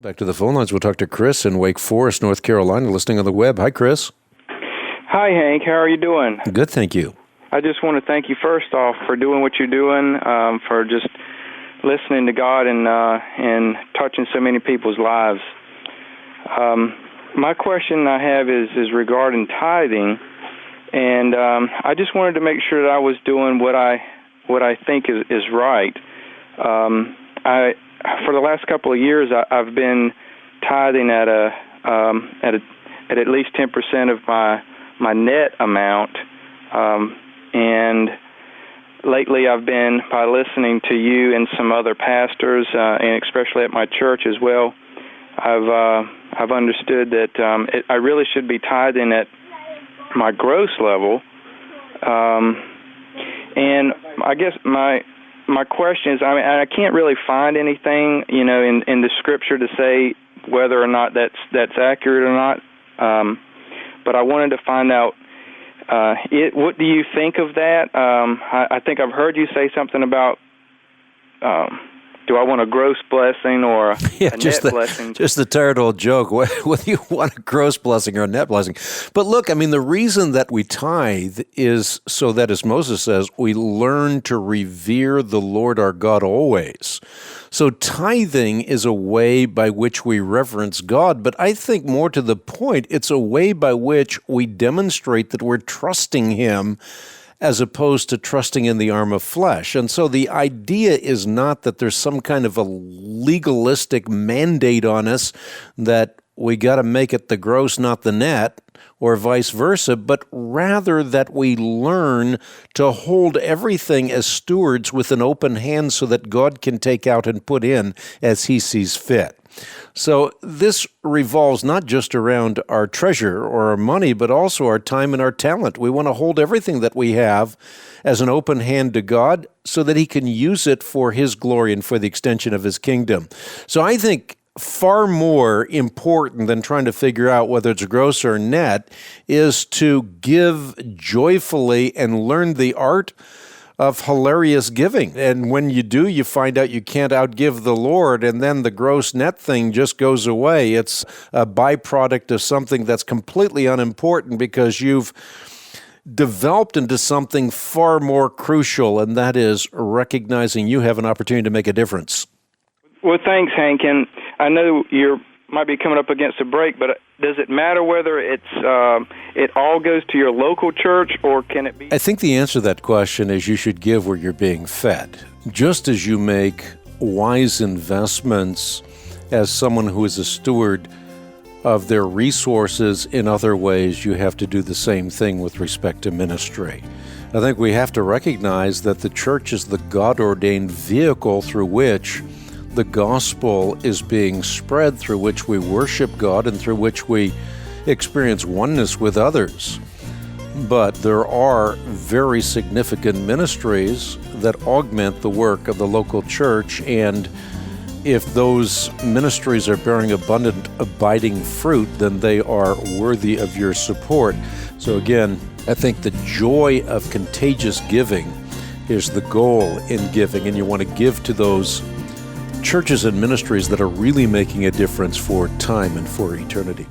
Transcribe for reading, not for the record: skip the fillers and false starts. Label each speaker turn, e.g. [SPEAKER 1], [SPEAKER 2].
[SPEAKER 1] Back to the phone lines. We'll talk to Chris in Wake Forest, North Carolina, listening on the web. Hi, Chris.
[SPEAKER 2] Hi, Hank. How are you doing?
[SPEAKER 1] Good, thank you.
[SPEAKER 2] I just want to thank you first off for doing what you're doing, for just listening to God and touching so many people's lives. My question I have is regarding tithing, and I just wanted to make sure that I was doing what I think is right. For the last couple of years, I've been tithing at least 10% of my net amount, and lately I've been, by listening to you and some other pastors, and especially at my church as well, I've understood that I really should be tithing at my gross level, and I guess my question is, I can't really find anything, in the Scripture to say whether or not that's accurate or not. But I wanted to find out, what do you think of that? I think I've heard you say something about, do I want a gross blessing or a net blessing?
[SPEAKER 1] Just the tired old joke, whether you want a gross blessing or a net blessing. But look, the reason that we tithe is so that, as Moses says, we learn to revere the Lord our God always. So tithing is a way by which we reverence God, but I think more to the point, it's a way by which we demonstrate that we're trusting Him as opposed to trusting in the arm of flesh. And so the idea is not that there's some kind of a legalistic mandate on us that we got to make it the gross, not the net, or vice versa, but rather that we learn to hold everything as stewards with an open hand so that God can take out and put in as He sees fit. So this revolves not just around our treasure or our money, but also our time and our talent. We want to hold everything that we have as an open hand to God so that He can use it for His glory and for the extension of His kingdom. So I think far more important than trying to figure out whether it's gross or net is to give joyfully and learn the art of hilarious giving. And when you do, you find out you can't outgive the Lord, and then the gross net thing just goes away. It's a byproduct of something that's completely unimportant because you've developed into something far more crucial, and that is recognizing you have an opportunity to make a difference.
[SPEAKER 2] Well, thanks, Hank. And I know you might be coming up against a break, but does it matter whether it all goes to your local church, or can it be?
[SPEAKER 1] I think the answer to that question is you should give where you're being fed. Just as you make wise investments as someone who is a steward of their resources in other ways, you have to do the same thing with respect to ministry. I think we have to recognize that the church is the God-ordained vehicle through which the gospel is being spread, through which we worship God and through which we experience oneness with others. But there are very significant ministries that augment the work of the local church, and if those ministries are bearing abundant, abiding fruit, then they are worthy of your support. So again, I think the joy of contagious giving is the goal in giving, and you want to give to those churches and ministries that are really making a difference for time and for eternity.